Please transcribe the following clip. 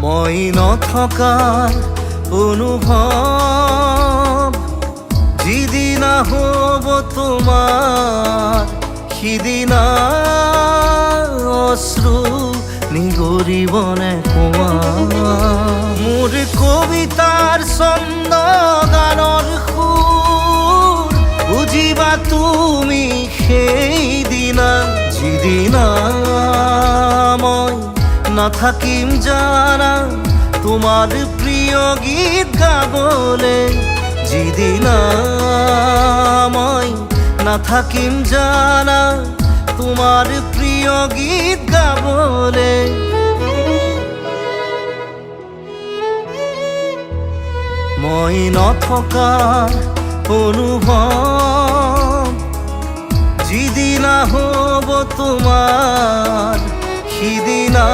মই নথকাৰ অনুভৱ যিদিনা হ'ব তোমাৰ সিদিনা অশ্ৰু নিগৰিবনে কোৱা মোৰ কবিতাৰ ছন্দ গানৰ সুৰ বুজিবা তুমি সেইদিনা যিদিনা মই নাথাকিম জানা তোমার প্রিয় গীত গাবলে যিদিনা মই নাথাকিম জানা তোমার প্রিয় গীত গাবলে মই নথকাৰ অনুভৱ যিদিনা হ'ব তোমাৰ সিদিনা